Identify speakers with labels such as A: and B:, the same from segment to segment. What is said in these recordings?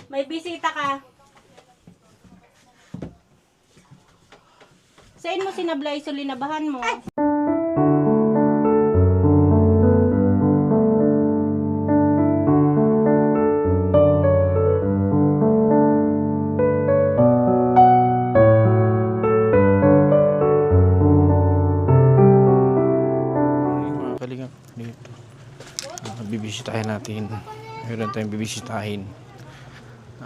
A: May bisita ka. Saan mo sinablay so linabahan mo?
B: Mga kalingap dito. Bibisitahin natin. Meron tayong bibisitahin.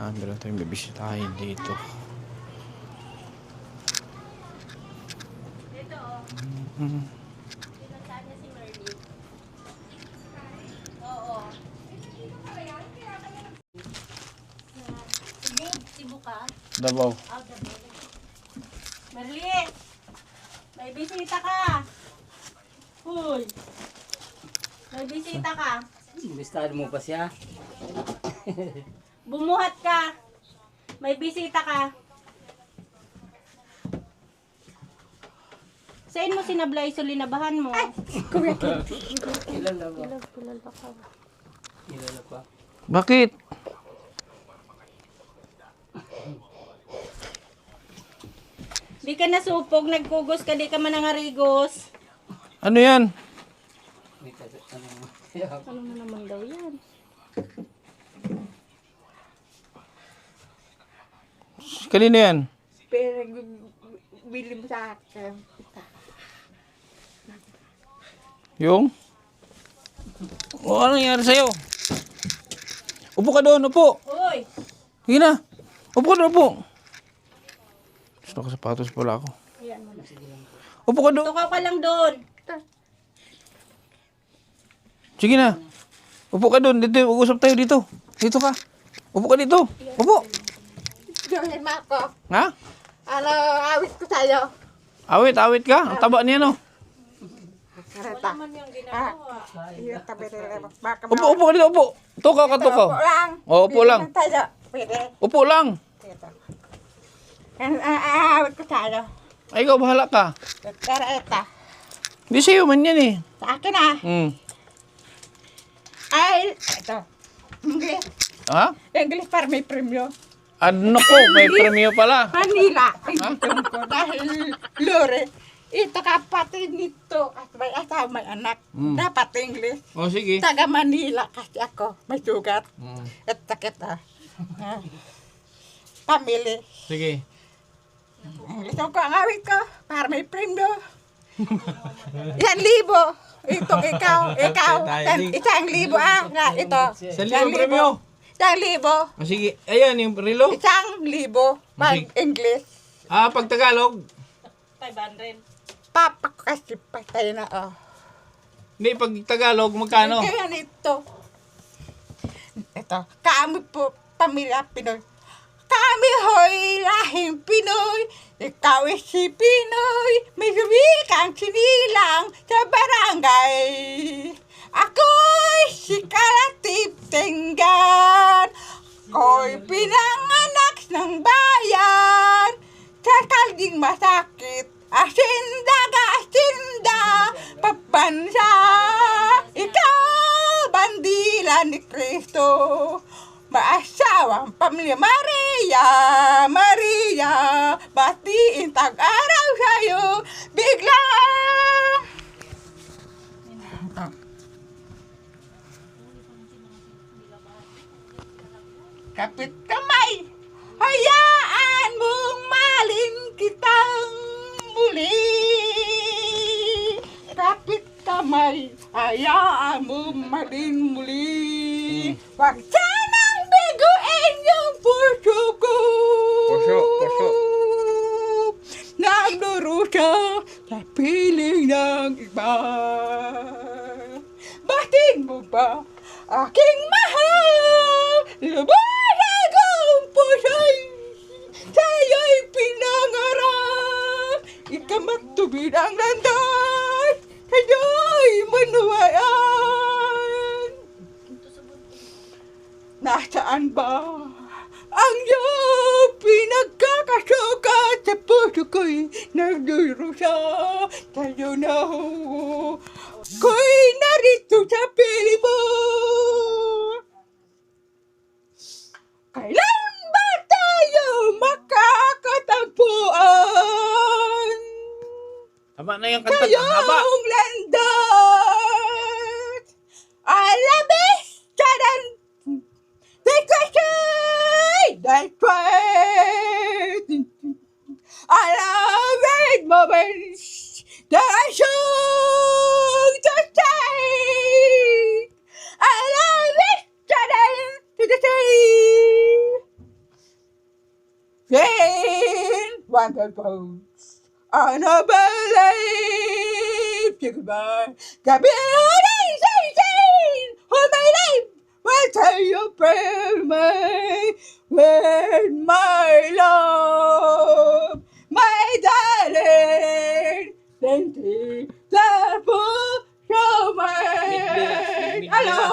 B: Meron tayong bibisitahin dito.
A: Ito oh. Pinuntahan niya si Merly. Oo. Cebu ka?
B: Davao.
A: Merly! May bisita ka! Hoy! May bisita ka!
C: Imbestahan mo pa siya.
A: Bumuhat ka! May bisita ka! Saan mo sinablay so linabahan mo?
C: Ilan na ba?
A: Kilala ka.
C: Ilan na pa?
B: Bakit?
A: Di ka nasupog, nagkugos ka, di ka manangarigos.
B: Ano yan?
C: May ano mo?
A: Ano mo naman daw yan?
B: Kanina yan?
D: Pero bili mo sa akin.
B: Yung? O, ano nangyari sa'yo? Upo ka doon, upo.
A: Hoy!
B: Sige na. Upo ka doon, upo. Gusto ko sapatos pala ako.
A: Ayan mo na.
B: Upo ka doon.
A: Tukaw ka lang doon.
B: Sige na. Upo ka doon. Dito, mag-usap tayo dito. Dito ka. Upo ka dito. Upo.
D: Gawin mo ako.
B: Ha?
D: Ano, awit ko sa'yo.
B: Awit, awit ka. Ang taba niya, no?
D: Karata.
A: Naman yung ginagawa.
D: Iyo, tabi rin. Baka
B: Upo, upo ka dito, upo. Tukaw ka, tukaw.
D: Upo lang.
B: O, upo lang.
D: Bili tayo. Pwede.
B: Upo lang.
D: Dito. Awit ko sa'yo.
B: Ay, ikaw, bahala ka.
D: Karata.
B: Hindi sa'yo man yan, eh.
D: Sa akin ah. Ay, ito. English.
B: Ha?
D: English para may premyo.
B: Ano ko, may premyo pala.
D: Manila. Pinitong ko dahil lore. Ito kapatid nito. At may asawa, may anak. Dapat English.
B: O, sige.
D: Taga Manila kasi ako. May sugat. At sakit ah. Pamili.
B: Sige.
D: Ito ko ang awit ko. Para may premyo. 1,000. Ito ikaw. Isang libo ah. Nga, ito.
B: Sa libo premyo.
D: 1,000.
B: O, sige. Ayan, yung relo.
D: 1,000. Pag
B: Sige.
D: English.
B: Pag Tagalog.
A: 500.
D: Papa ko kasi patay na oh.
B: Hindi, pag Tagalog, magkano?
D: Kaya nito. Ito. Kami po, pamilya Pinoy. Kami hoy, lahing Pinoy. Ikaw ay si Pinoy. May wikang sinilang sa barangay. Ako'y si Kalatip Tenggan. Ako'y pinanganak ng bayan. Sa kalding masakit, asinda, papansa. Ikaw, bandila ni Kristo. Maasawang pamilya Maria, batiin tag-araw sa'yo, biglang. Kapit kamay, hayaan mong malin kitang muli. Kapit kamay, hayaan mong malin muli. Wag sanang biguin yung puso ko.
B: Puso.
D: Nagdurusa sa piling ng iba. Batin mo ba aking mahal? Lubayan kong puso'y sa'yo'y pinangarap. Ikamatubid ang landas, sa'yo'y manuwayan. Nasaan ba ang iyong pinagkakasukat sa puso ko'y nagdurusa sa'yo na ho. Ko'y narito sa pili mo. Kailan
B: Haba na yung kanta. Ang haba.
D: Yung landot, alabes, charan, tikasay, daypay, alabes, moments, dasong, tasay, alabes, charan, tikasay. Then, one goes on a ballet, goodbye. Gabi, hold my life, will tell you prayer, when my love, my darling, thank you, for so much. Hello!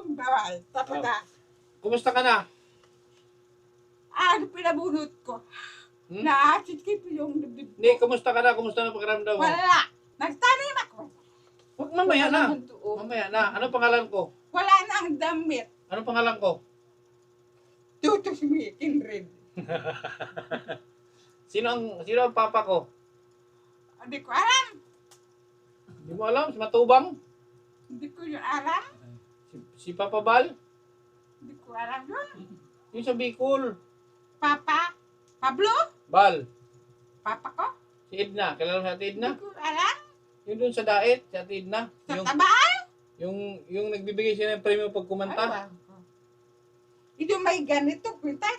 D: Bye-bye. Tapos na.
B: Kumusta ka na?
D: Ano pinabunot ko? Naasikip yung dibdib.
B: Hindi, kumusta ka na? Kumusta na pakiramdam mo?
D: Wala. Nagtanim ako.
B: Huwag mamaya na.
D: Wala naman doon.
B: Mamaya na. Ano pangalan ko?
D: Wala na ang damit.
B: Ano pangalan ko?
D: Tutos me, Kindred.
B: Sino ang papa ko?
D: Hindi ko alam.
B: Hindi mo alam? Si Matubang?
D: Hindi ko yun alam.
B: Si Papa Bal?
D: Hindi ko alam yun.
B: Yung sa Bicol.
D: Papa? Pablo?
B: Bal.
D: Papa ko?
B: Si Edna. Kilala mo si Ate Edna?
D: Hindi ko alam.
B: Yung doon sa Daet, si Ate Edna.
D: Sa
B: Yung,
D: tabaan?
B: yung nagbibigay siya ng premyo pag kumanta.
D: Ay, hindi may ganito, kwenta.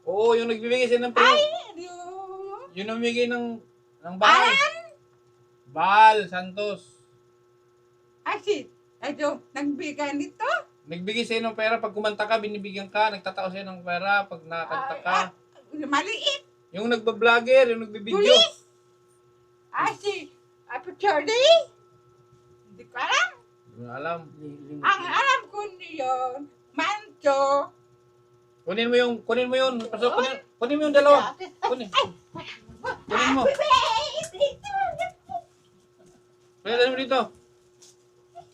B: Oo, yung nagbibigay siya ng
D: Ay,
B: premyo. Yung namimigay ng bahay. Bal Santos.
D: Ay, ito, nagbigay nito.
B: Nagbigay sa'yo ng pera pag kumanta ka, binibigyan ka, nagtatao sa'yo ng pera pag nakakanta ka.
D: Maliit.
B: Yung nagbablogger, yung nagbibideo.
D: Tulis. Ay, Apo Charlie. Hindi ko alam.
B: Hindi mo alam.
D: Ang alam ko niyon, mancho.
B: Kunin mo yun. Pasok, kunin mo yung dalawa. Kunin. Kunin mo. Lagyan mo dito.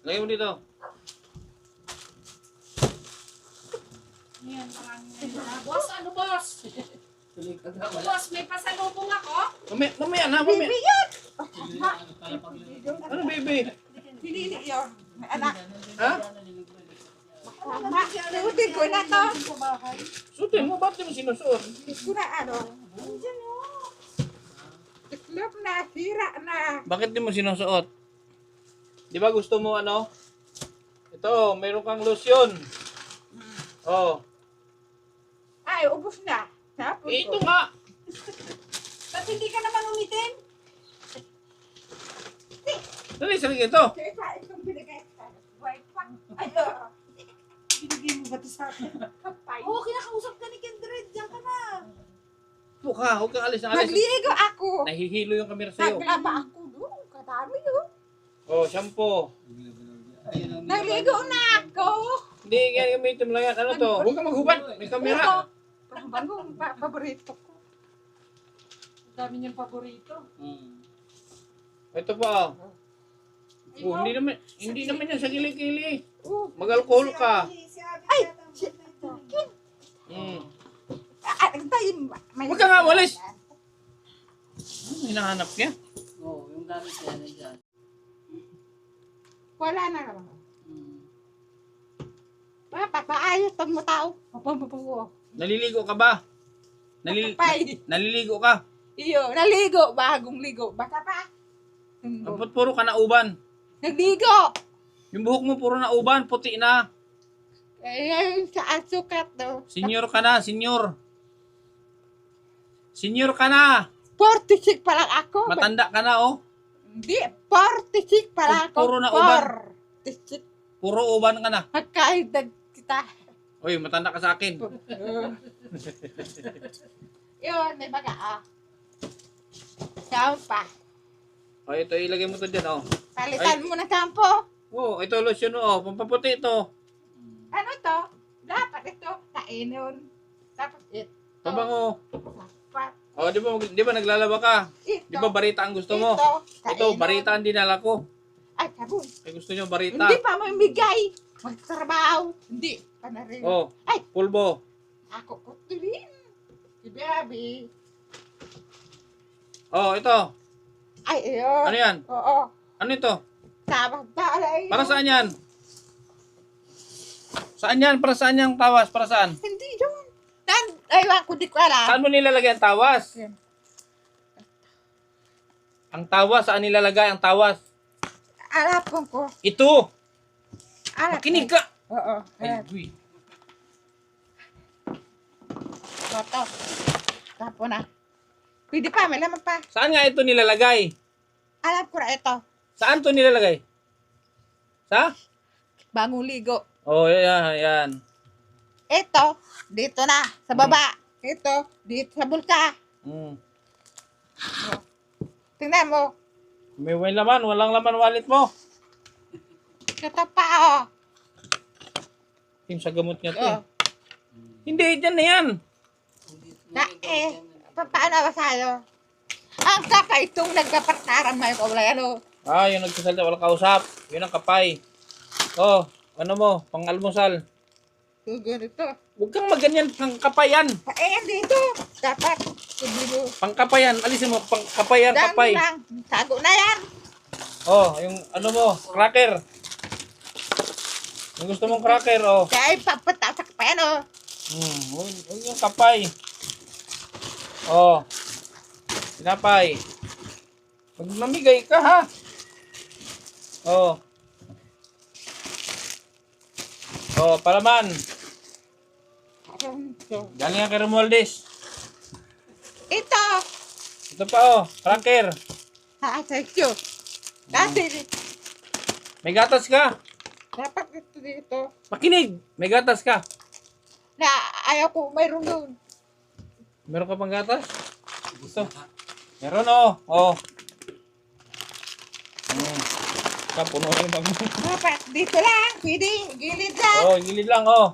B: Lagyan mo dito.
A: Boss, ano boss? Boss, may pasalubong ako.
B: Mamaya na, mamaya.
D: Bibi yun.
B: Ano, baby?
D: Hindi yun. Anak.
B: Ha?
D: Sutin ko na to.
B: Sutin mo, ba't mo sinusuot?
D: Sutin ko na ano. Tiklop na, sira na.
B: Bakit di mo sinusuot? Di ba gusto mo ano? Ito, mayroon kang lotion. Oh.
D: Ay, ubos na. Tapos
B: Ito nga.
A: Ba't hindi ka naman umitin?
B: Dali, sarili ito.
D: Kaya itong binigay sa white pa. Ayo.
A: Binigay mo ba ito sa akin?
D: Kapay.
A: Oo, kinakausap ka ni Kindred. Diyan ka na.
B: Huwag ka, huwag kang alis na alis.
D: Nagligo ako.
B: Nahihilo yung camera sa'yo.
D: Naglaba ako doon. Kadami yun.
B: Oh, shampoo.
D: Nagligo na ako.
B: Hindi, yan gamitin mo lang yan. Ano to? Huwag kang maghubad. May camera.
D: Parang bagong paborito ko.
A: Dami niyang paborito.
B: Ito pa. Oh, hindi naman yan sa kilikili.
D: Oh.
B: Mag-alcohol ka.
D: Ay! Tayo, may...
B: Huwag ka nga walis. Ano hinahanap niya?
C: Oo, yung gamit niya nandiyan.
D: Wala na naman. Papaayos tong mo tao. Papapapawo.
B: Naliligo ka ba?
D: Papay.
B: Naliligo ka?
D: Iyo, naligo. Bagong ligo. Baka pa.
B: Ba't puro ka na uban?
D: Nagligo.
B: Yung buhok mo puro na uban, puti na.
D: Ayun sa asukat do.
B: Senior ka na, senior. Senior ka na.
D: 46 pa lang ako.
B: Matanda ka na, oh.
D: Hindi, 46 pa lang ako.
B: Puro na uban.
D: 46.
B: Puro uban ka na.
D: Magkaedag kita.
B: Uy, matanda ka sa akin.
D: Yun, may baga, ah. Sampa.
B: O, ito, ilagay mo to dyan, oh.
D: Palitan mo na sampo.
B: Oh, ito, lotion, oh. Pampaputi ito.
D: Ano to? Dapat ito, kainin. Tapos ito.
B: Pabango.
D: Dapat
B: Oh, di ba naglalaba ka?
D: ito.
B: Di ba barita ang gusto mo? Ito,
D: kainin.
B: barita ang dinala ko.
D: Ay, sabon.
B: Ay, gusto nyo barita.
D: Hindi pa mamigay. Magtrabaho. Hindi pa na rin.
B: Oh,
D: Ay,
B: pulbo.
D: ako ko rin. Si Baby.
B: Oh, ito.
D: Ay, ayun.
B: Ano yan?
D: Oo.
B: Ano ito?
D: Tawag tala ayun.
B: Para saan yan? Saan yan? Para saan yung tawas? Para saan?
D: Hindi yun. Aywan ko, di ko alam.
B: Saan mo nilalagay ang tawas?
D: Yan.
B: Ang tawas, saan nilalagay ang tawas?
D: Alapon ko.
B: Ito!
D: Alap.
B: Makinig ka!
D: Oo.
B: Ay,
D: Ayan.
B: uy.
D: Toto. Tapo na. Pwede pa, may laman pa.
B: Saan nga ito nilalagay?
D: Alam ko na ito.
B: Saan to nilalagay? Sa?
D: Bagong ligo.
B: Oh, yan, yan.
D: Ito, dito na, sa baba. Ito, dito sa bulsa.
B: Mm.
D: Tingnan mo.
B: May laman, walang laman wallet mo.
D: Ito pa, oh.
B: Yung sa gamot niya to.
D: Oh.
B: Hindi, dyan na yan.
D: Paano ba sa'yo? Ang kapay itong nagkapataran may kaulay, ano?
B: Ah, yung nagsasalita, walang kausap. Yun ang kapay. Oh, ano mo, pang-almusal.
D: Ganito.
B: Huwag kang maganyan, pang-kapayan.
D: Dito. Dapat. Dito.
B: Pang-kapayan, alisin mo, pang-kapayan, kapay.
D: Lang. Tago na yan.
B: Oh, yung ano mo, cracker. Yung gusto mong cracker, oh.
D: Kaya ipapatasak pa yan, oh.
B: Huwag yung kapay. Oh. Pinapay. Pag mamigay ka, ha? Oh. Oh, palaman. Galing yan kay Romualdez.
D: Ito.
B: Ito pa, oh. Cracker.
D: Thank you. Kasi,
B: May gatas ka.
D: dapat ito dito.
B: Makinig. May gatas ka.
D: Na ayaw ko, mayroon doon.
B: Meron ka pang gatas? Ito. Meron, oh. Oh. Puno na yung bag mo.
D: Dapat dito lang. Pwede. Gilid lang.
B: Oh, gilid lang, oh.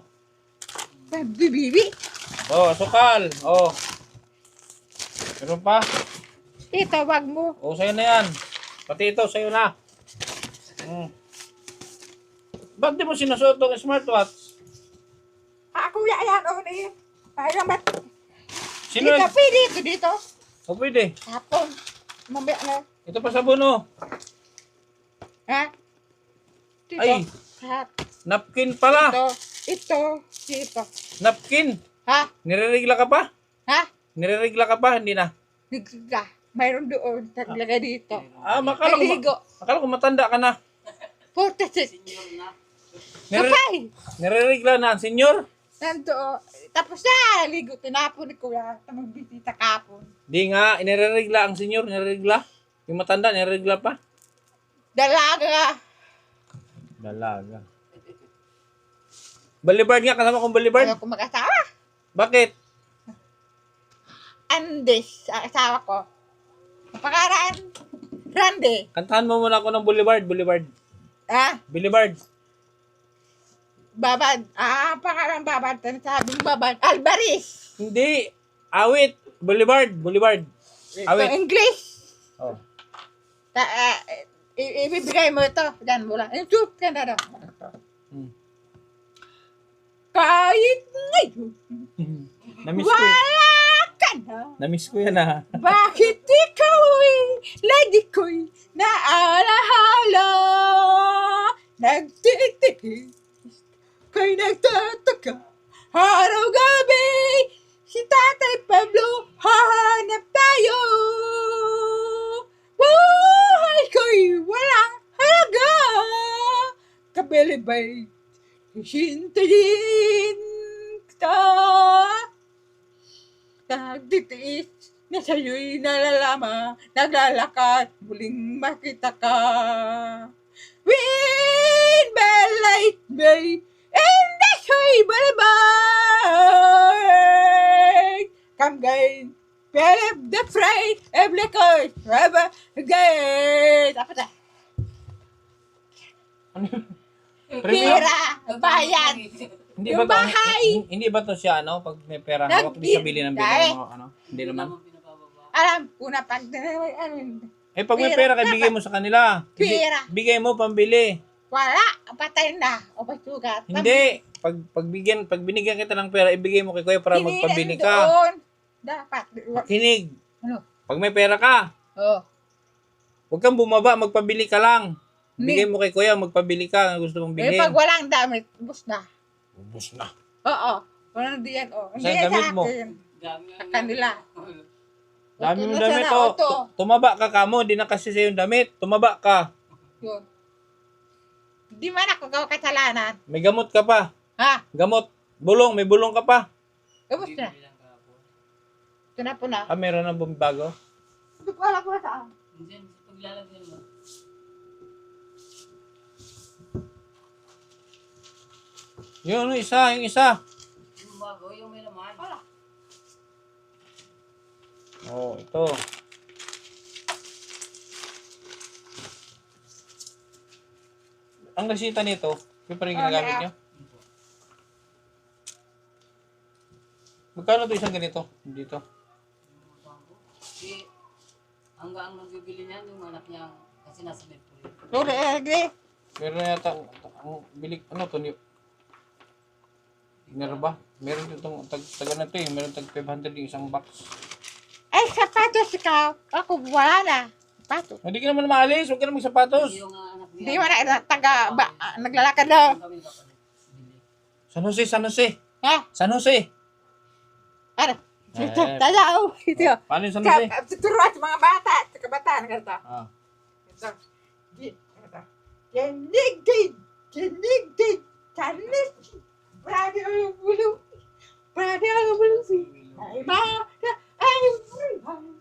D: Bibi.
B: Oh, sukal. Oh. Meron pa?
D: Ito, wag mo.
B: Oh, sa'yo na yan. Pati ito, sa'yo na. Ba't di mo sinusuot ang smartwatch?
D: Ako yan, oh, na yun. Ay, naman.
B: Sino?
D: Dito, pwede ito dito.
B: Oh, pwede.
D: Hapon. Mamaya na.
B: Ito pa sabon, oh.
D: Ha? Dito.
B: Ay.
D: Ha?
B: Napkin pala.
D: Ito. Dito.
B: Napkin.
D: Ha?
B: Nirerigla ka pa?
D: Ha?
B: Nirerigla ka pa? Hindi na.
D: Nagsiga. Mayroon doon. Taglagay dito.
B: Ah, makala
D: Naligo.
B: ko matanda ka na.
D: 46.
B: Nire,
D: Kapay.
B: nirerigla na, senyor?
D: Nanto. Tapos na. Ligo. Tinapon ni Kuya. Magbisita kapon.
B: Di nga, nirerigla ang senyor, nirerigla. Yung matanda, nirerigla pa.
D: Dalaga.
B: Dalaga. Balibard nga, kasama kong balibard.
D: Ayaw ko mag-asawa.
B: Bakit?
D: Andes. Ang asawa ko. Ang pangalan. Randy.
B: Kantahan mo muna ako ng Boulevard.
D: Ha?
B: Boulevard.
D: Babad. Pangalan babad. Sabing babad. Alvarez.
B: Hindi. Awit. Boulevard.
D: Ito,
B: Awit.
D: English.
B: Oh.
D: Ibibigay mo ito. Diyan mo lang. Shoot ka na daw.
B: Hmm.
D: Kahit ngayon,
B: Namiss ko.
D: wala ka na.
B: Namiss ko yan, ha.
D: Bakit ikaw lagi ko'y naalahala? Nagtitiis, ko'y nagtataka. Araw-gabi, si Tatay Pablo, hahanap tayo. Buhay ko'y walang halaga. Kabilibay, hihintayin kita. Nagtitiis na sa'yo'y nalalama, naglalakad, muling makita ka. Wind by light bay, and that's why balabay. Come again, Philip the Freight, every coast, forever again. Dapat na. Pera, bayan.
B: Hindi
D: Yung
B: ba to,
D: bahay.
B: hindi ba to siya, ano? Pag may pera hawak, hindi siya bili ng
D: Dahil.
B: mga, ano? Hindi naman.
D: Alam, una pag,
B: Eh, pag may
D: Pera,
B: pera, kay bigay mo sa kanila.
D: Pera.
B: Bigay mo, pambili.
D: wala, patay na, o pasugat.
B: Hindi. Pag binigyan kita ng pera, ibigay mo kay kuya para
D: Hindi
B: magpabili
D: nandoon.
B: ka.
D: Dapat.
B: Kinig.
D: Ano?
B: Pag may pera ka,
D: Oh.
B: Huwag kang bumaba, magpabili ka lang. Bigay mo kay kuya, magpabili ka. Gusto mong
D: Eh,
B: bilhin.
D: pag walang damit, ubos na.
B: Ubus na.
D: Oo. Walang diyan, oh. Hindi
B: Saan
D: yan
B: damit
D: sa
B: mo?
D: akin.
C: Dami
D: Sa kanila.
B: Dami
D: Okay
B: mo
D: na
B: damit,
D: sana,
B: oh.
D: Otto.
B: Tumaba ka kamo, di na kasi sa'yo yung damit. Tumaba ka.
D: Yun. Di man ako gawa kasalanan.
B: May gamot ka pa.
D: Ha?
B: Gamot. Bulong, may bulong ka pa.
D: Ubos na. Ito na po na.
B: Ah, meron na bago?
D: Hindi ko alam kung saan.
C: Diyan, sa paglalagyan mo.
B: Yung isa, yung isa.
C: Yung bago, yung may laman.
D: Wala.
B: Oh, ito. Ang resita nito, yung pa rin ginagamit
D: Okay.
B: nyo? Magkano to isang ganito? Dito.
C: Yung bago. Si, hanggang ang nagbibili niyan, yung anak niya, kasi nasa metro.
D: Lore, lagi.
B: Meron na yata, ang bilik, ano to? Meron ba? Meron itong taga na to eh. Meron tag 500 yung isang box.
D: Ay, sapatos ikaw. Ako, wala na. Sapatos.
B: Hindi ka naman maalis, huwag ka naman magsapatos.
C: Yung anak niya.
D: Hindi mo na naglalakad daw.
C: Kami bili.
B: San Jose, San Jose.
D: Ha?
B: San Jose.
D: Ano?
B: Eh.
D: Tadao. Ito.
B: Paano yung San Jose?
D: Tuturuan sa mga bata. Sa kabataan. Ganito.
B: Ah.
D: Ito. Ganito. Yanigdig. Yanigdig. Tanis. Brady ang bulu. Brady ang bulu. Ay, ma. Ay, everyone.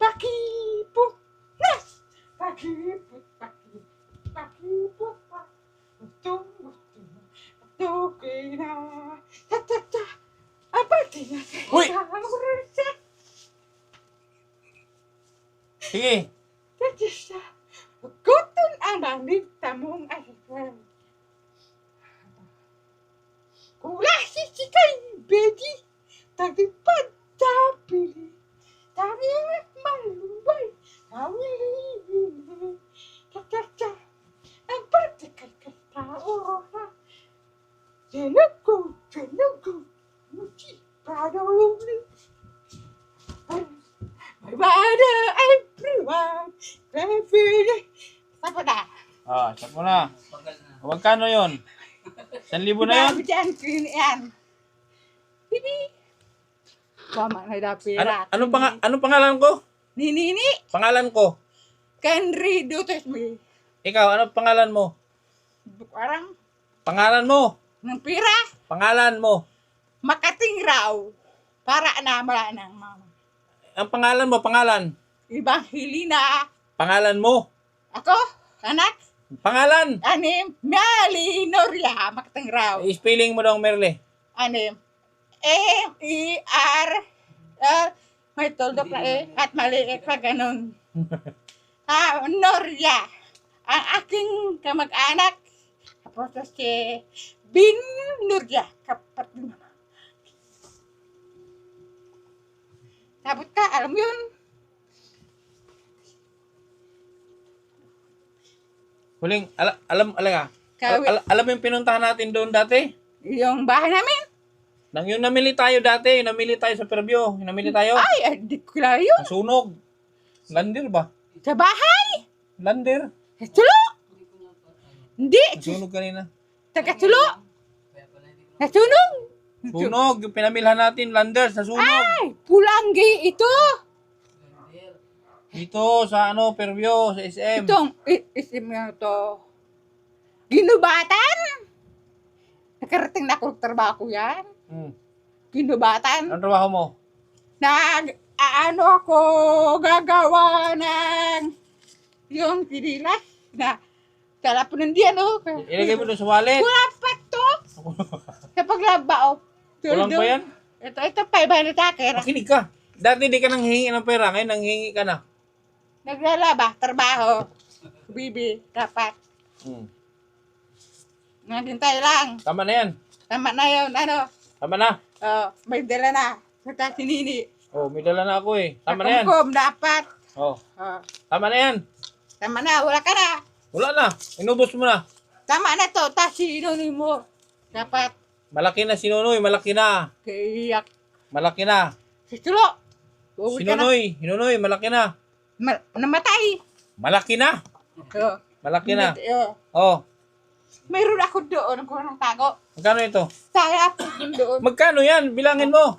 D: Pakipo. Nas. Pakipo. Pakipo. Tukina. Ta-ta-ta. Aparte na.
B: Uy! Sige.
D: Ta-ta-ta. Gutun ang nanita mong asal. Kula si Chikay Betty. Tagipad tapili. Tari malubay. Kawili. Ta-ta-ta. Ang patikay ka tao. Jenugo. Muchi. Prado. My brother, everyone. Every Sapa na?
B: Ah, start mo na.
C: Pagal na.
B: Magkano yun? 1,000 na yun?
D: Dyan, green yan. Bibi. Mama na da pera.
B: Anong pangalan ko?
D: Nini.
B: Pangalan ko.
D: Kenry Dutes me.
B: Ikaw, anong pangalan mo?
D: Parang
B: Pangalan mo.
D: ng pira.
B: Pangalan mo.
D: Makating raw. Para na mala ng mama.
B: Ang pangalan mo, pangalan.
D: Ibang Helena.
B: Pangalan mo.
D: Ako, anak.
B: Pangalan.
D: Anim. Mali Noria. Makating raw.
B: I-spelling mo daw, Merle.
D: Anim. M-E-R. May tuldok na at maliit pa ganun. Noria. Ang aking kamag-anak. Tapos si Bin Noria. Kapatid mo. Sabot ka, alam yun.
B: Huling, alam mo yung pinuntahan natin doon dati?
D: Yung bahay namin.
B: Nang yung namili tayo dati, yung namili tayo sa Fairview, yung namili tayo.
D: Ay, di ko lang yun.
B: Nasunog. Lander ba?
D: Sa bahay.
B: Lander.
D: Tulo. Hindi.
B: Nasunog kanina.
D: Taga-tulo.
C: Kaya pala hindi ko
D: Nasunog.
B: Sunog, yung pinamilhan natin, Landers, nasunog.
D: Ay, pulanggi ito.
C: na.
B: Dito sa Fairview, sa SM.
D: Itong isim nga ito. Ginubatan. Nakarating na ako trabaho yan.
B: Hmm.
D: Ginubatan.
B: Anong trabaho mo?
D: Ako gagawa ng yung pinilas na talapunan diyan
B: Ilagay mo doon sa wallet.
D: Wala pa to. Sa paglaba
B: Kulang pa yan?
D: Ito 500 akin.
B: Makinig ka. Dati di ka nang hingi ng pera, ngayon nang hingi ka na.
D: Naglalaba, trabaho. Bibi, dapat.
B: Hmm.
D: Naghintay lang.
B: Tama na yan.
D: Tama na yun,
B: Tama na.
D: may dala na. Sa sinini.
B: Oh, may dala na ako eh. Tama na yan.
D: Kumkum, dapat.
B: Oh, tama na yan.
D: Tama na, wala ka na.
B: Wala na. Inubos mo na.
D: Tama na to, tas sinunin mo. Dapat,
B: Malaki na si Nonoy, malaki na.
D: kaiyak.
B: Malaki na.
D: Si Tulo. Uwi ka na.
B: Hinunoy, malaki na.
D: Namatay.
B: Malaki na.
D: Oo.
B: Malaki na.
D: Oo.
B: Oh,
D: Mayroon ako doon kung anong tago.
B: magkano ito?
D: Saya ako doon.
B: Magkano yan? Bilangin mo.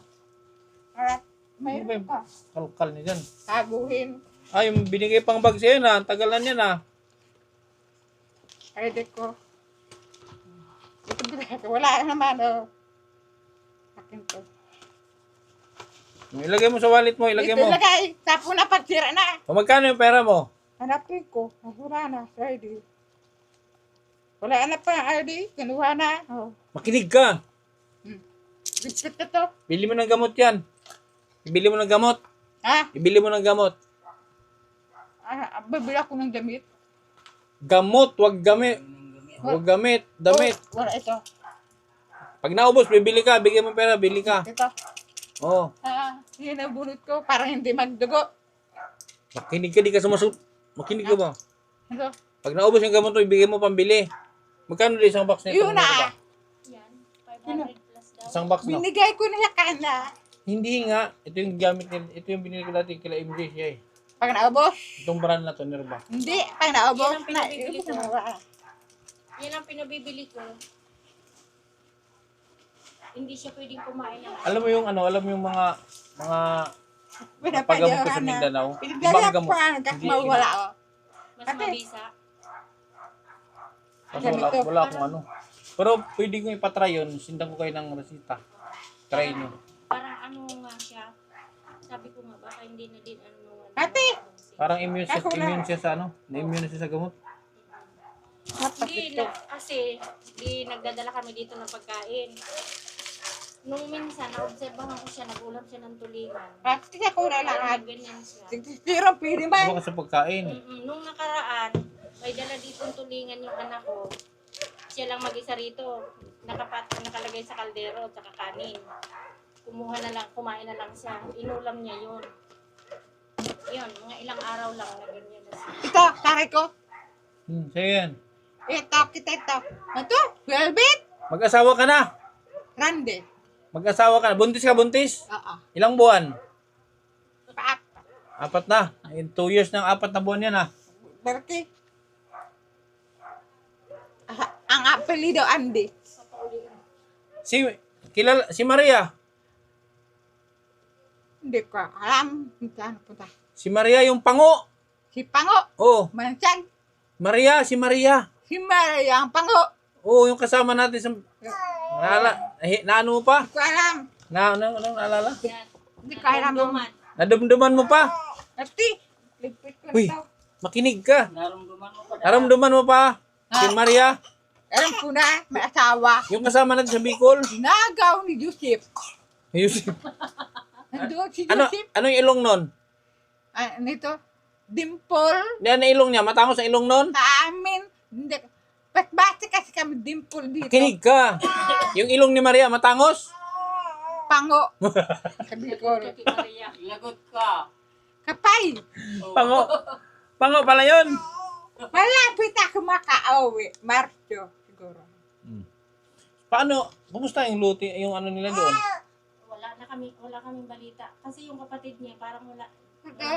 D: Alright. Mayroon ka.
B: Kalkal niya dyan.
D: Taguhin.
B: Ay, yung binigay pang bag sa'yo na. Tagal na niya na.
D: Pwede ko. Ito bilhin. Wala naman. Oh. Akin to.
B: Ilagay mo sa wallet mo. Ilagay
D: Ito
B: mo.
D: lagay. Tapo na pagsira na.
B: O, magkano yung pera mo?
D: Hanapin ko. Wala na. Sa ID. Wala na pa ang ID. Kinuha na. Oh.
B: Makinig ka.
D: Biskit na to.
B: Bili mo ng gamot yan. Ibili mo ng gamot.
D: Ha?
B: Ibili mo ng gamot.
D: Bibili ako ng damit.
B: Gamot, wag gamit. Wag gamit, damit.
D: Oh, wala ito.
B: Pag naubos, bibili ka. Bigyan mo pera, bili ka.
D: Ito.
B: Oo.
D: Yun ang bunot ko para hindi magdugo.
B: Makinig ka, di ka sumasagot. Makinig ka ba?
D: Ito.
B: Pag naubos yung gamot mo, ibigay mo pambili. Magkano din isang box nito?
D: Yun na.
A: Yan, 500 plus daw.
B: Isang box no?
D: Binigay ko na kana.
B: Hindi nga. Ito yung gamit nila. Ito yung binili ko dati kila MJ siya eh.
D: Pag naubos.
B: Itong brand na to, Nerba.
D: Hindi. Pag naubos
A: Yan ang
D: na.
A: pinabibili ko.
D: Wala.
A: Yan ang pinabibili ko. Hindi siya pwedeng kumain ng
B: Alam mo yung ano, alam mo yung mga
D: Pinapadyawan
B: pagamot ko sa
D: na.
B: Mindanao.
D: Pinagdala
B: Ibang gamot.
D: pa. Hanggang
B: Hindi,
D: mawala ko.
A: mas
D: Ate.
A: mabisa.
B: Kasi wala akong ano. Pero pwede kong ipatry yun. Sindan ko kayo ng resita. Try nyo.
A: Parang ano nga siya. Sabi ko nga, baka hindi na din ano.
D: Ate!
B: Parang immune siya,
D: Ako na.
B: immune siya sa ano. Na-immune siya sa gamot.
A: Hindi na, kasi di nagdadala kami dito ng pagkain. Nung minsan, naobserbahan ko siya, nagulam siya ng tulingan.
D: Ate ako na lang.
A: Parang ganyan siya.
D: Pero pwede ba?
B: Baka sa pagkain.
A: Nung nakaraan, may dala dito tulingan yung anak ko. Siya lang mag-isa rito. Nakalagay sa kaldero at saka kanin. Kumuha na lang, kumain na lang siya. Inulam niya yun. Yun, mga ilang araw lang na ganyan na siya.
D: Ito, kare ko.
B: Sige yan.
D: Ito, kita ito. Ito, velvet.
B: Mag-asawa ka na.
D: Rande.
B: Mag-asawa ka na. Buntis ka, buntis.
D: Oo.
B: Ilang buwan?
D: Paap.
B: 4 na. In 2 years ng 4 na buwan yan ah.
D: Berti. Ang apelido Andy.
B: Si Maria.
D: Hindi ko alam. Saan punta?
B: Si Maria yung pango.
D: Si Pango.
B: Oh,
D: Mansan.
B: Maria, si Maria.
D: Si Maria ang Pango.
B: Oh, yung kasama natin sa naano mo pa?
D: Hindi ko alam.
B: Naalala?
A: Yan.
D: Hindi ko alam.
A: Duman.
B: Nadumduman mo pa?
D: Ati. Lipit ko
B: Uy.
D: ito.
B: Makinig ka.
C: Naramdaman mo pa.
B: Naramdaman mo pa? Si Maria,
D: Alam ko na. May asawa.
B: yung kasama natin sa Bicol.
D: Nagaw ni Joseph.
B: Ayun.
D: Nandun si
B: Ano,
D: Joseph.
B: anong ilong nun?
D: Ano ito? Dimple.
B: Yan ang ilong niya. Matangos ang ilong nun?
D: Sa amin. Hindi. Ba't basta kasi kami dimple dito?
B: Makinig ka. Yung ilong ni Maria, matangos?
D: Pango. Sabi ko.
A: Kaki Maria.
C: Lagot ka.
D: Kapay.
B: Pango. Pango pala yun.
D: Malapit ako makauwi. Marcho. Siguro.
B: Paano? Kumusta yung luti, yung ano nila doon?
A: Wala kaming balita. Kasi yung kapatid niya, parang walang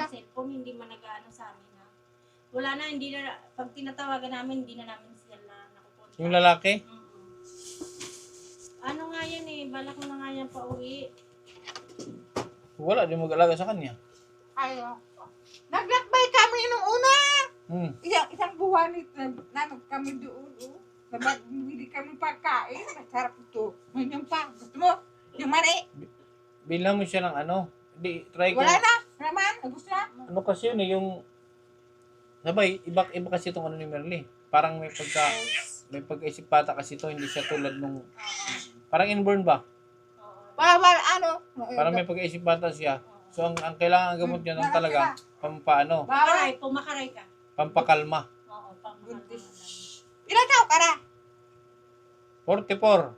A: cellphone, hindi man nag-ano sa amin ha. Wala na, hindi na, pag tinatawagan namin, hindi na namin sila nakupunta.
B: Yung lalaki?
A: Ano nga yan eh, balak mo na nga yan pa uwi.
B: Wala, di mag-alaga sa kanya.
D: Ayaw. Naglakbay kami nung una. Isang buwan nanog kami doon. Bili kami pagkain. Masarap ito. Ngayon pa. Gusto mo? Yung mali.
B: Bilang mo siya ng ano. Di, try ko.
D: Wala na. Naman. Gusto na.
B: Ano kasi yun eh, yung... Sabay, iba kasi itong ano ni Merly. Parang may pagkaisip bata kasi ito, hindi siya tulad nung... Parang inborn ba?
D: Bawal ano.
B: Parang may pagkaisip bata siya. So, ang kailangan gamot niya nung talaga, pampaano,
D: Bawal.
A: Pumakaray ka.
B: pampakalma.
A: Oo, pumakaray.
D: Ilan tao ka na?
B: 44.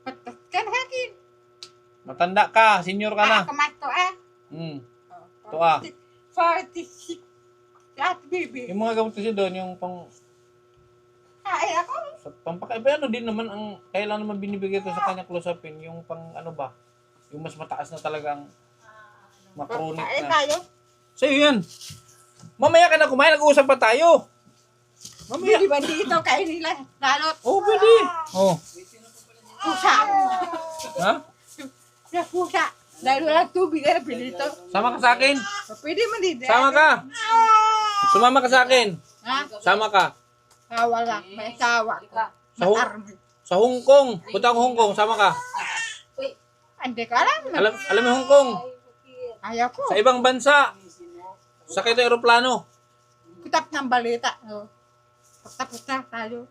D: Patas ka na akin.
B: Matanda ka, senior ka na.
D: Kamato ah.
B: Ito ah.
D: 46. At baby.
B: Yung mga gamot kasi doon, yung
D: Ay ako.
B: pampakaiba, ano din naman ang, kailangan naman binibigay ko sa kanya close-upin, yung pang ano ba, Yung mas mataas na talagang macronic
D: Kain
B: na.
D: tayo.
B: Sa'yo yan. Mamaya ka na kumain, nag-uusap pa tayo. Mamaya.
D: Di ba dito kain nila? Lalot.
B: Oo, pwede. Oo.
D: Pusa.
B: Ha?
D: Sa pusa. Dahil walang tubig na pinito.
B: Sama ka sa akin.
D: Pwede man dito.
B: Sama ka. Sumama ka sa akin.
D: Ha?
B: Sama ka.
D: Wala. May asawa ko.
B: Sa Hong,
D: Army.
B: sa Hong Kong. Punta ako Hong Kong. Sama ka.
D: Hindi ka alam.
B: Alam mo Hong Kong?
D: Ayaw ko.
B: Sa ibang bansa. Sakay tayo aeroplano.
D: Kutap ng balita. Oh. Tapos na tayo.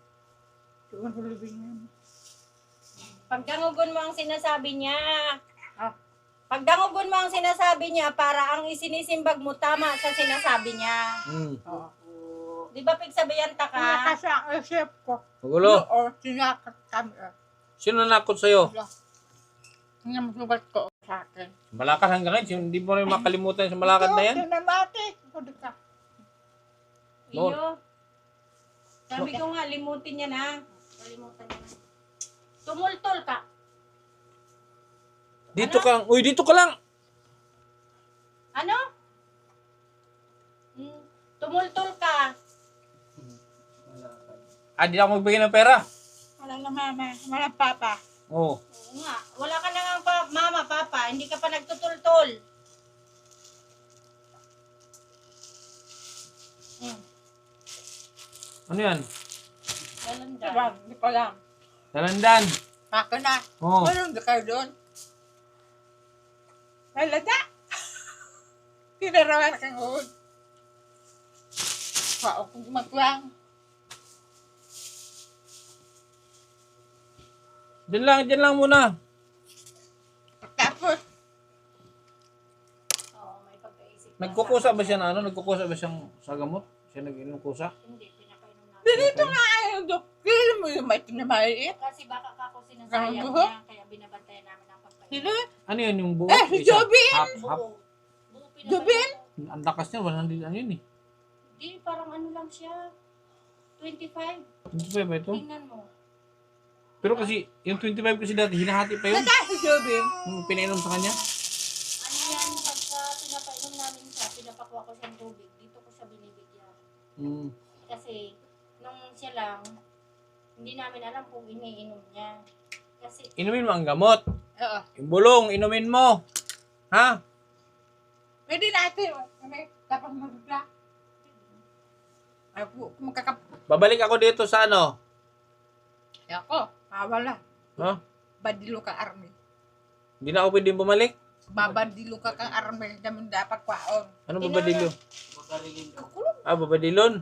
D: Doon hulubing.
A: Pagdangugon mo ang sinasabi niya.
D: Ah.
A: Pagdangugon mo ang sinasabi niya para ang isinisimbag mo tama sa sinasabi niya.
D: Oo.
A: Di ba pigsabayanta ka?
D: Kaya kasi ang isip ko.
B: Magulo.
D: O sinakat kami.
B: Sino nakot sa'yo?
D: Ang sugat ko sa akin.
B: Malakad hanggang ngayon. Hindi mo rin makalimutan sa malakad na yan.
D: Ito, sinamati. Kudu ka.
B: Noon.
A: Iyo. Sabi ko nga, limutin niya na. Kalimutan niya na. Tumultol ka.
B: Dito ka lang. Uy, dito ka lang.
A: Ano? Tumultol ka.
B: Di ako magbigay ng pera.
D: Wala na mama. Wala papa.
B: Oo.
A: Oo nga. Wala ka na nga mama, papa. Hindi ka pa nagtutultol.
B: Ano yan?
A: Dalandan.
D: Diba? Hindi ko alam.
B: Dalandan.
D: Ako na.
B: Oo.
D: Walang na kayo doon. Ay, lada. Tinarawan kang hod. Wow, kung magwang.
B: Diyan lang muna.
D: Tapos,
A: Oo, may pagkaisip. ka.
B: Nagkukusa ba siya na ano? Nagkukusa ba siyang sa gamot? Siya nag-inom kusa?
A: Hindi, pinapainom namin.
D: dito nga ayaw dok. Kailan mo yung may tinamaliit?
A: Kasi baka kako sinasayang
D: Gago?
A: niya, kaya binabantayan namin ang pagpainom.
D: Sino?
B: Ano yun yung buo?
D: Eh, si
B: Isa?
D: Jobin!
B: Half.
A: Buo. Buo pinapainom
D: Jobin?
A: ko.
B: Ang lakas niya. 100 ano yun eh.
A: Hindi, parang ano lang siya. 25.
B: Hindi ba ba ito?
A: Tingnan mo.
B: Pero kasi, yung 25 kasi dati, hinahati pa yun.
D: Nasa si Jobin?
B: Yung pinainom sa kanya.
A: Ano yan, pagka pinapainom namin siya, pinapakuha ko siyang tubig. Dito ko siya binibigyan.
B: Mm.
A: Kasi, nung siya lang, hindi namin alam kung iniinom niya. Kasi,
B: Inumin mo ang gamot.
D: Oo.
B: Yung bulong, inumin mo. Ha?
D: Pwede natin. Tapos magla. Ako, magkakap...
B: Babalik ako dito sa ano?
D: Ako, wala.
B: Ha?
D: Badilo ka army.
B: Hindi na ako pwedeng bumalik.
D: Babadilo ka kang army. Daman dapat kwaon.
B: Ano babadilo?
C: Babarilin daw.
B: Babadilon.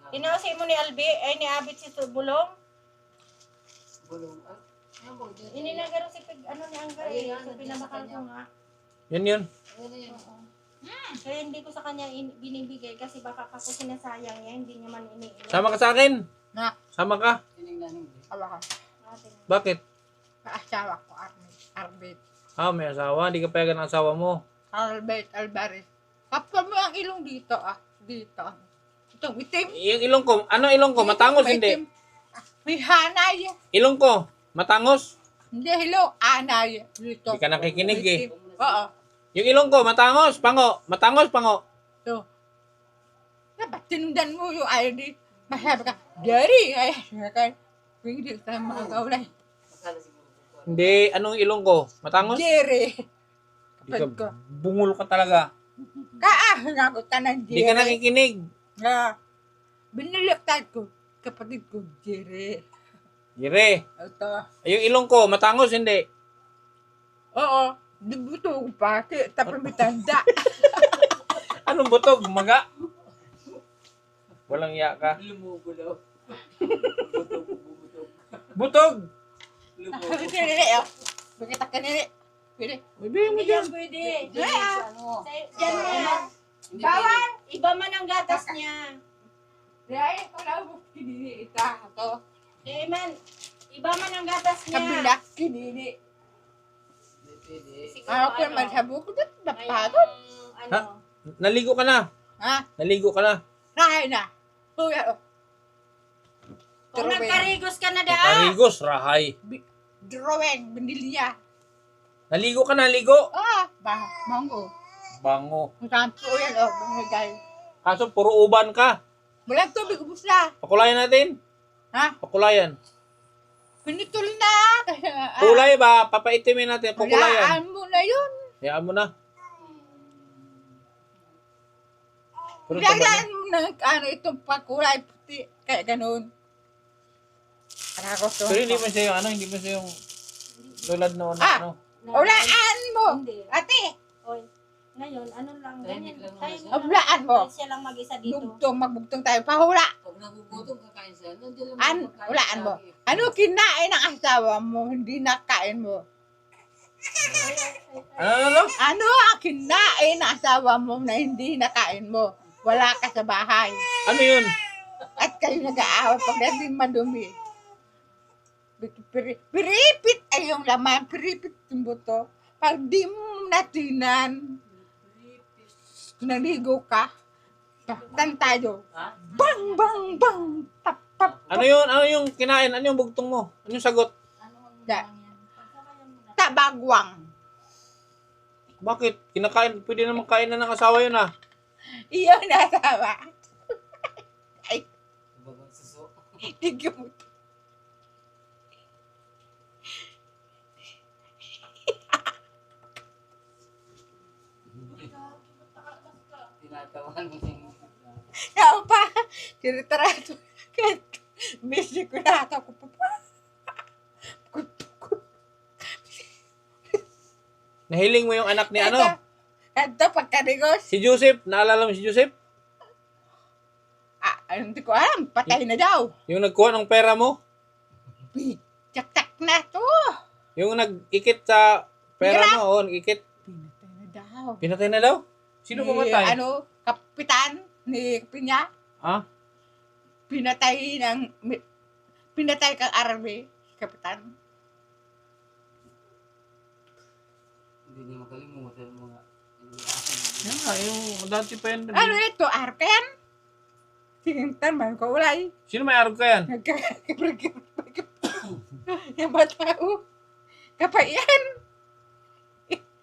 A: tinawasi mo ni Albi, ay ni Abit si Bulong.
C: Bulong. Ah, ano ba?
A: Ininagaro si Pig, ano ni Anggar eh. So, pinabakal ko nga.
B: Yun.
C: Ano yan?
A: Kaya hindi ko sa kanya binibigay kasi baka kako sinasayang niya, hindi niya man iniinom.
B: Sama ka sa akin.
D: Na,
B: Sama ka.
C: Tinignan hindi.
D: awa ka.
A: Natin.
B: Bakit?
D: Kaasawa ko, army. Arbet.
B: May asawa. Hindi ka payagan ng asawa mo.
D: Albert Alvarez. Kapwa mo ang ilong dito, Dito. Ito, itim.
B: Yung ilong ko. Ano ilong ko? Matangos
D: May
B: hindi?
D: itim. May hanay.
B: Ilong ko. Matangos.
D: Hindi, hello. Anay. Dito.
B: Hindi ka nakikinig
D: May
B: eh.
D: itim. Oo.
B: Yung ilong ko. Matangos. Pango. Matangos. Pango.
D: Ito. Dapat tinundan mo yung ID. Masabi ka, Daddy! Ay, ka. Hindi tayo makagawalay.
C: Akala siguro.
B: Hindi. Anong ilong ko? Matangos?
D: Jerry.
B: Hindi ka. Bungol ka talaga.
D: Nagot ka ng
B: Hindi ka
D: Jerry.
B: nakikinig.
D: Biniliktad ko. Kapatid ko, Jerry.
B: Gire.
D: Ito.
B: Yung ilong ko. Matangos hindi.
D: Oo. Dibuto ko pati. Tapos may tanda.
B: Anong butog? Maga? Walang iya ka.
C: Lumubo daw.
B: Butog!
C: Lumubo.
D: Nili, Bakit ka nili? Pili.
B: Ibigay mo
A: Hindi
B: dyan.
A: yan pwede.
C: Ano?
A: Diyan mo yan.
C: Hindi
D: Bawal!
A: Iba man ang gatas niya.
D: Dahil wala mo kinili ita. Ito.
A: Eh man, iba man ang gatas niya.
D: Kabila. Kinili.
C: Hindi pwede.
A: Siguro
D: Ako yung malsabo ko doon. Dapat.
A: ano,
B: Naligo ka na.
D: Ha?
B: Naligo ka na.
D: Rahay na. Kuya.
A: kung nagkarigos ka na daw.
B: Karigos, rahay.
D: Drawing. Binili niya.
B: Naligo ka na, ligo.
D: Mango.
B: Bango.
D: Ang kampo yan, bango guys.
B: Kaso puro uban ka.
D: Walang tubig, ubus na.
B: Pakulayan natin.
D: Ha?
B: Pakulayan.
D: Pinutol na.
B: Kulay ba? Papaitimin natin. Pakulayan.
D: Hulaan mo na yun.
B: Hayaan mo na. Puro taba na.
D: Lagyan mo na itong pakulay puti. Kaya ganun. Para ko to.
B: Pero hindi mo siya yung hindi mo siya yung tulad noon.
D: Ah!
B: Ano.
D: Hulaan mo.
A: Hindi.
D: Ate,
A: Oy, ngayon, ano lang,
C: Tahimik
A: ganyan.
C: lang
A: Tayo
C: naman
A: na
D: hulaan mo.
A: lang. Siya lang mag-isa dito.
D: Bugtong, magbugtong tayo. Pahula.
C: Pag nagugutom, kakain siya. Nandiyan lang makain
D: Hulaan mo.
C: lagi.
D: Ano kinain ng asawa mo, hindi nakain mo?
B: Ano?
D: Ano ang kinain ng asawa mo na hindi nakain mo? Wala ka sa bahay.
B: Ano yun?
D: At kayo nag-aaway pag hindi madumi. Piripit ay yung laman, piripit yung buto. Pag di mo natinan, naligo ka, tan tayo.
C: Ha?
D: Bang, bang, bang, tap, tap.
B: Ano yun? Ano yung kinain? Ano yung bugtong mo? Ano yung sagot?
A: Ano ang
D: Da.
A: lang yan? Pagkakayan mo na.
D: Tabagwang.
B: Bakit? Kinakain, pwede naman kain na ng asawa yun ah.
D: Iyon na asawa. Ay,
C: Bagang suso.
D: tigyo mo.
C: Tinatawan mo siya.
D: Yan pa. Tinitarato. Misi ko na ata ko pa.
B: Nahiling mo yung anak ni ano?
D: Ito, pagkarigos.
B: Si Joseph. Naalala mo si Joseph?
D: Hindi ko alam. Patay na daw.
B: Yung nagkuha ng pera mo?
D: Tsak-tsak na to.
B: Yung nag-ikit sa pera mo? Oo, nag-ikit.
D: Pinatay na daw.
B: Pinatay na daw? Sino pumatay?
D: Kapitan ni Pinya.
B: Ha?
D: Pinatay kang army, kapitan.
C: Hindi niya makalimutan yung mga
B: Yan nga, yung dati pa yan.
D: Ano ito, arken? Tingnan man ko, ulay.
B: Sino may arog ka yan?
D: Yung batao. Kapayan.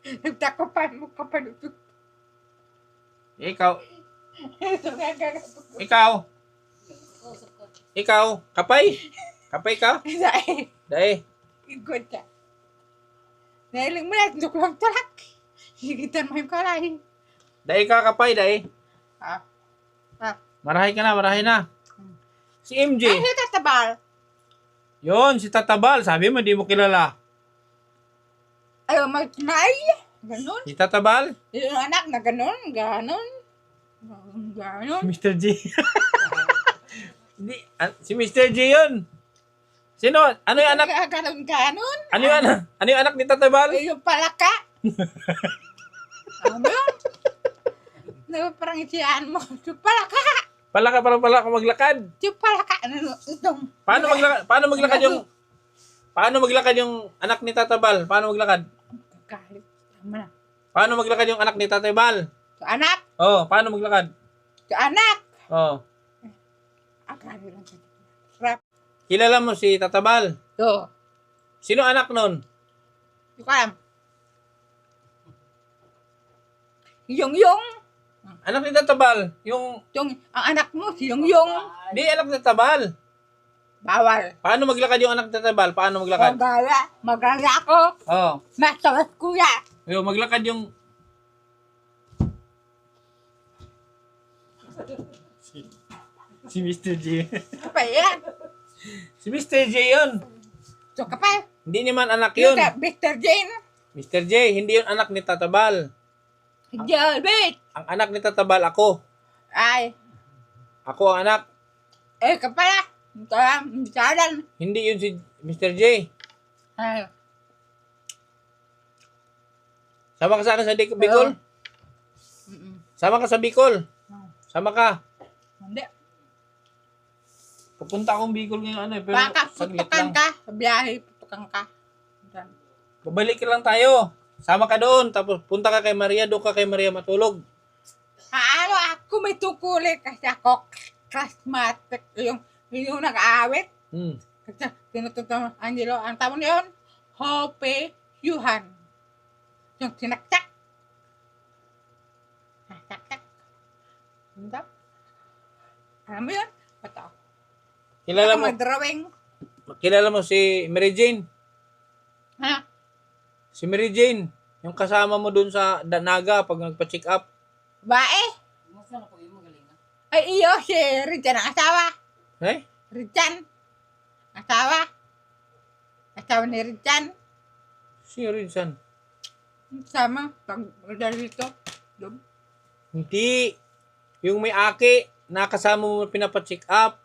D: Nagtakupan mo ka pa dito.
B: Ikaw.
D: Ito gagawin.
B: Ikaw. Ikaw. Kapay. Kapay ka?
D: Dahil,
B: Dahil.
D: igod ka. Nahiling mo na, duk lang tulak. Higitan mo yung kalay.
B: Dahil ka kapay, dahil.
D: Ah.
B: Marahay ka na, marahay na. Si MJ.
D: Ay, ito tabal.
B: Yon, si Tatabal. Sabi mo, di mo kilala.
D: Ayaw magkinay. Ganun.
B: Si Tatabal?
D: Yung anak na ganun, ganon. Ganon.
B: Mr. J. Hindi, si Mr. J yun. Sino? Ano yung anak?
D: Ganon, ganon.
B: Ano yung anak? Ano yung anak ni Tatabal?
D: Yung palaka. Ano yun? Parang itiyaan mo. Yung palaka.
B: Pala ka maglakad.
D: Yung palaka. Ano itong.
B: Paano maglakad yung anak ni Tatabal? Paano maglakad?
D: Galit. Tama na.
B: Paano maglakad yung anak ni Tatabal?
D: Yung anak.
B: Oh, paano maglakad?
D: Yung anak.
B: Oh.
D: Galit lang. Rap.
B: Kilala mo si Tatabal?
D: Yo.
B: Sino anak nun?
D: Yung alam. Yung.
B: Anak ni Tatabal. Yung,
D: Ang anak mo, si yung.
B: di anak ni Tatabal.
D: Bawal.
B: Paano maglakad yung anak ni Tatabal? Paano maglakad?
D: Magala ako.
B: Oh.
D: Masawat kuya.
B: Yung maglakad yung... Si Mr. J.
D: Apa yan?
B: Si Mr. J yun.
D: So kapal.
B: Hindi naman anak yun.
D: Yung Mr. Jane.
B: Mr. J, hindi yun anak ni Tatabal.
D: Jalbit.
B: Ang anak ni Tatabal, ako.
D: Ay.
B: Ako ang anak.
D: Kapala. Misalan.
B: Hindi yun si Mr. J.
D: Ay.
B: Sama ka sa akin sa Bicol? Sama ka sa Bicol? Sama ka.
D: Hindi.
B: Pupunta akong Bicol ngayon ano eh. Pero
D: Baka
B: saglit
D: putukan
B: lang.
D: ka. Sa biyahe, putukan ka. Diyan.
B: Babalik lang tayo. Sama ka doon. Tapos punta ka kay Maria. Doon ka kay Maria matulog.
D: Ano ako may tungkulin kasi ako classmatic. Yung nag-aawit.
B: Hmm.
D: Kasi tinututo Angelo. Ang tawag niyon, Hope Yuhan. Yung sinaksak. Saksak. Hindi. Alam mo yun? Ito.
B: Kilala
D: Ako
B: mo,
D: mag-drawing.
B: kilala mo si Mary Jane?
D: Ha?
B: Si Mary Jane, yung kasama mo dun sa Danaga pag nagpa-check up.
D: Bae.
C: Mas na ako yung magaling na.
D: Ay, iyo, si Rijan ang asawa.
B: Eh?
D: Rijan. Asawa. Asawa ni Rijan.
B: Si Rinsan.
D: Sama. Pag dali dito. Doon.
B: Hindi. Yung may aki, nakasama mo pinapa-check up.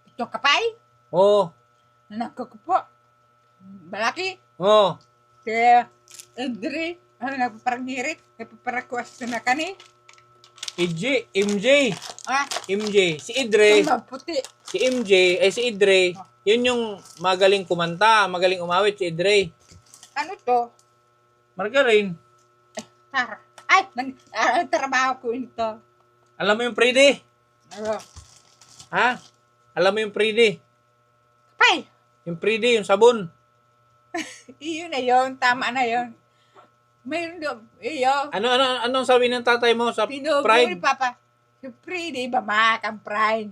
D: Ito kapay.
B: Oh.
D: Nagkukupo. Balaki.
B: Oh.
D: Si Andre. Ano, nagpaparangirit. Nagpaparakwas na kani.
B: MJ.
D: Ah,
B: MJ. Si Idre.
D: tumba puti.
B: Si MJ. Si Idre. Yun yung magaling kumanta. Magaling umawit si Idre.
D: Ano to?
B: Margarine.
D: Tara. Ay, trabaho ko ito.
B: Alam mo yung Pride?
D: Ano?
B: Ha? Alam mo yung Pride?
D: Kapay.
B: Yung Pride, yung sabon.
D: Iyo na yon, tama na yon. Mayroon doon. Iyo.
B: Anong sabi ng tatay mo sa
D: Pinugo
B: Pride?
D: ni Papa. Si Pride, bamak ang Pride.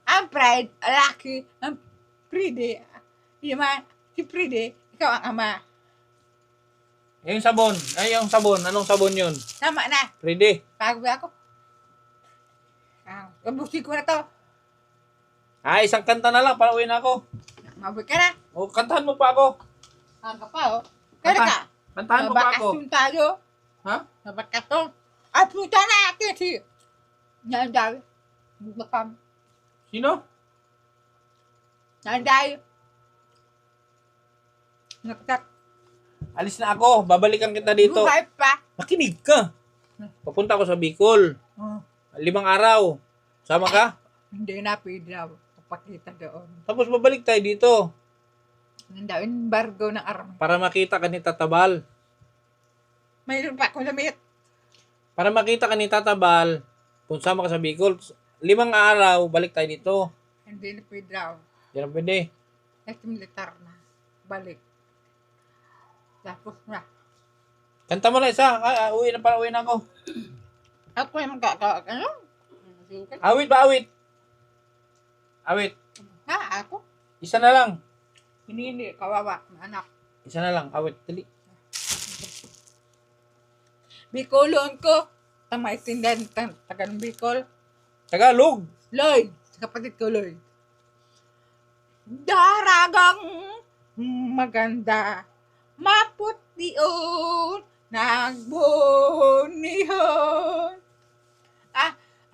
D: Ang Pride, laki. Ang Pride, si Pride, ikaw ang ama.
B: Yung sabon. Ay, yung sabon. Anong sabon yun?
D: Tama na.
B: Pride.
D: Pagod ako. Kabusin ko na to.
B: Ah, isang kanta na lang para uwi na ako.
D: Mabuhay ka na.
B: O, kantahan mo pa ako.
D: Aga pa, oh. Kaya ka.
B: Kantahan mo pa ako.
D: Mabakasyon tayo.
B: Ha?
D: Mabakasyon. Ay, puta na akin si. Nanday. Bakam.
B: Sino?
D: Nanday. Naktak.
B: Alis na ako. Babalikan kita dito.
D: Buhay pa.
B: Makinig ka. Papunta ako sa Bicol.
D: Oh,
B: 5 araw. Sama ka?
D: hindi na pwede na papakita doon.
B: Tapos babalik tayo dito.
D: Nanday, embargo ng army.
B: Para makita ka ni Tatabal.
D: Mayroon pa akong damit.
B: Para makita ka ni Tatabal, kung sama ka sa Bicol, 5 araw, balik tayo dito.
D: Hindi na pwede daw.
B: Yan ang pwede.
D: Kasi militar na. Balik. Tapos na.
B: Kanta mo na isa. Uwi na ako.
D: Ako yung magkakawa. Ano?
B: Awit ba, awit? Awit.
D: Ha? Ako?
B: Isa na lang.
D: Hindi. Kawawa. Na anak.
B: Isa na lang. Awit. Dali.
D: Bicolon ko. Tama itindan. Taga ng Bicol.
B: Tagalog.
D: Lloyd. Kapatid ko, Lloyd. Daragang maganda. Maputiyon. Nagbunihon.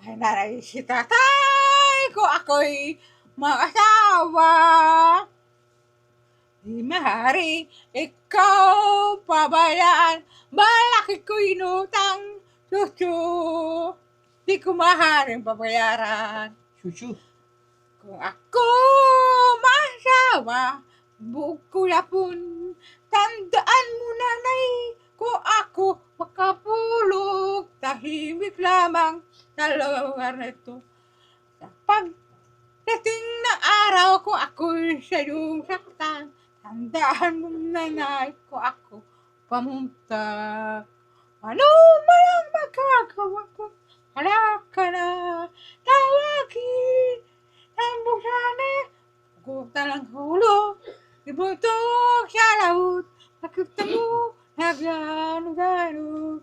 D: Ay naray si tatay ko. Ako'y mag-asawa. Di mahari, ikaw pabayaan. Malaki ko inutang. Susu. Di ko maharing pabayaran.
B: Shushu.
D: Kung ako masawa, buog ko na pun. Tandaan mo nanay, kung ako makapulog, tahimik lamang sa lugar na ito. Sa pagdating ng araw, kung ako'y sa'yong saktan, tandaan mo nanay, kung ako pamunta. Ano man ang magagawa ko, hala ka na, tawagin, ang busane, pugutan ng hulo, ibutok sa laut, nakita mo, nagano-gano,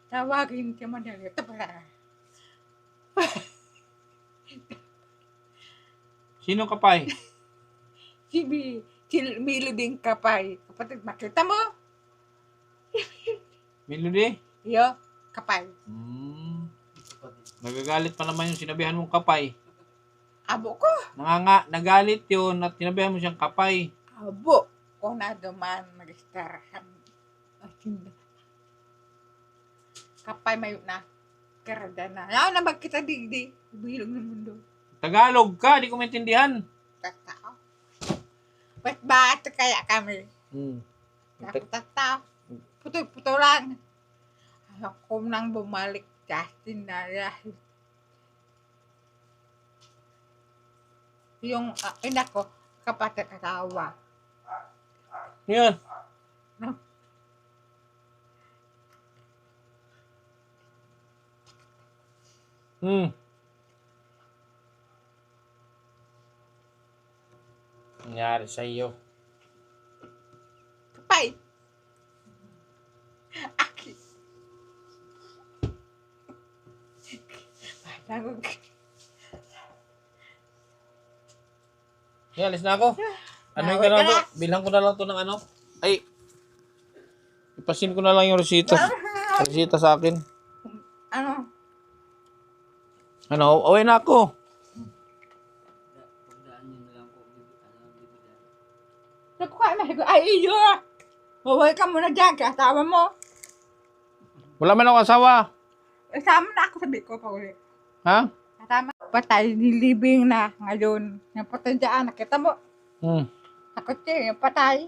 D: tawagin ka madali, tapos
B: Sino kapay?
D: si Melody Kapay, kapatid, makita mo?
B: Melody?
D: Iyo, Kapay.
B: Nagagalit pa naman yung sinabihan mong kapay.
D: Abo ko.
B: Nagalit yun at sinabihan mo siyang kapay.
D: Abo. Kung na duman, mag-istarahan. Kapay mayo na. Karada na. Ayaw na magkita digdi. Bilog ng mundo.
B: Tagalog ka, di ko maintindihan.
D: Tatao. Ba't ba ito kaya kami? Tatao. Puto lang. Ayaw ko nang bumalik. Justin na dahil. Yung ina ko, kapatid asawa.
B: Yan. Nangyari sa iyo.
D: Kapay. Aki. Balang.
B: Yeah, alis na ako. Ano yung na to? Bilhan ko na lang to ng ano? Ay, ipasin ko na lang yung resita. Resita sa akin.
D: Ano?
B: Ano, away na ako.
C: Pagdaan nyo na lang po. Bibigyan.
D: Nagkuha na higo. Ay, iyo! Maway ka muna dyan kay asawa mo.
B: Wala man ako asawa.
D: Isama na ako sabi ko pa uli.
B: Ha?
D: Tama. Patay, nilibing na ngayon. Yung patay dyan, nakita mo. Ako siya, yung patay.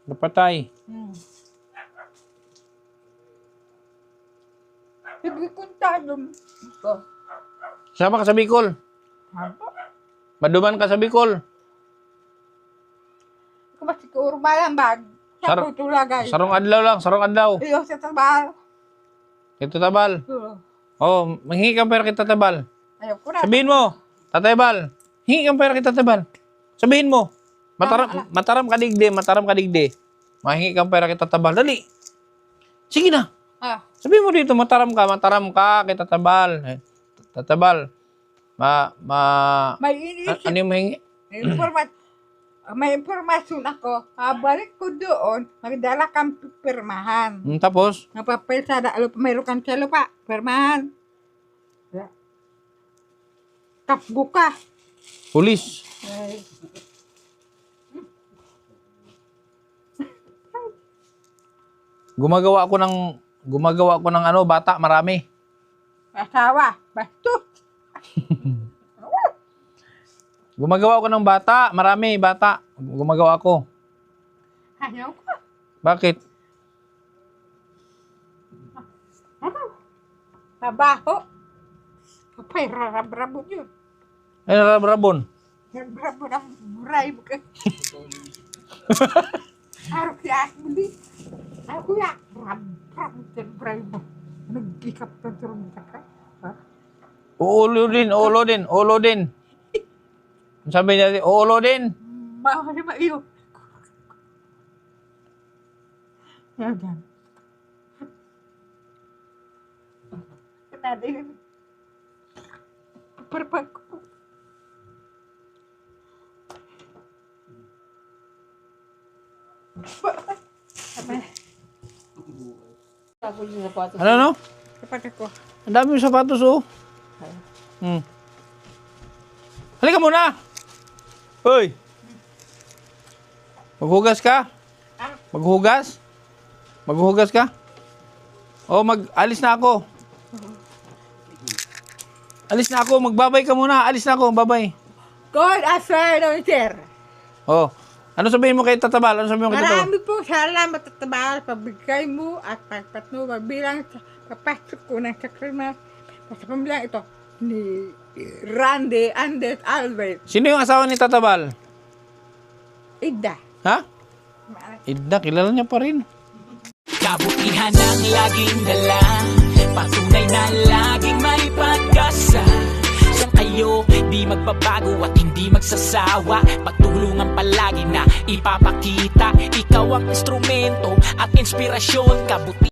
B: Napatay.
D: Hindi ko talong.
B: Sama ka sa Bicol.
D: Habo.
B: Maduman ka sa Bicol.
D: Ikaw ba siguro ba lang bag? Sa
B: Sarong-
D: putulagay.
B: Sarong adlaw lang, sarong adlaw.
D: Iyo sa tabal.
B: Ito tabal. Oh, manghingi kang pera kita tabal.
D: Ayaw ko na.
B: Sabihin mo, Tatay Bal, hingi kang pera kita tabal. Sabihin mo, mataram ka digde, mataram ka digde. Mahingi kang pera kita tabal. Dali. Sige na.
D: Ah,
B: Sabihin mo dito, mataram ka kita tabal. Tatabal.
D: may iniisip.
B: Ano yung mahingi?
D: May impormasyon ako. Balik ko doon, magdala kang pirmahan.
B: Tapos,
D: Ng papel sa lupa, mayroon kang sa lupa, pirmahan. Kapgo ka.
B: pulis. Gumagawa ako ng ano, bata, marami.
D: Asawa, bastos.
B: Gumagawa ako ng bata, marami, bata. Gumagawa ako.
D: Ayaw ko.
B: Bakit?
D: Trabaho. Kapay, rarab-rabo yun.
B: Ay, narabon.
D: Rarab-rabo ng bribe ka. Araw siya, hindi. Ako ya, rab-rabo ng bribe. Nag-ikap na turun sa ka.
B: Ulo din. Sabi niya, ulo din.
D: Mahal ba iyo? Yan. Kanada yun. Parpag ko.
C: Tapos yung sapatos.
B: Ano, no?
D: Kapag ako.
B: Ang dami yung sapatos, oh. Halika muna. Hoy. Maghugas ka? Maghugas? Maghugas ka? O, alis na ako. Alis na ako. Magbabay ka muna. Alis na ako. Babay.
D: God, I swear, no, sir.
B: Oh. Ano sabihin mo kay Tatabal? Ano sabihin mo kay Tatabal?
D: Marami po salamat at tabal pabigay mo at pagpatno bilang sa papasok ko ng sakrima sa pambilang ito ni Randy Andes Alvarez.
B: Sino yung asawa ni Tatabal?
D: Ida.
B: Ha? Idna, kilala niya pa rin.
E: Kabutihan ang laging dala, patunay na laging may pag-asa. Sa kayo, di magbabago at hindi magsasawa. Pagtulungan palagi na ipapakita, ikaw ang instrumento at inspirasyon. Kabuti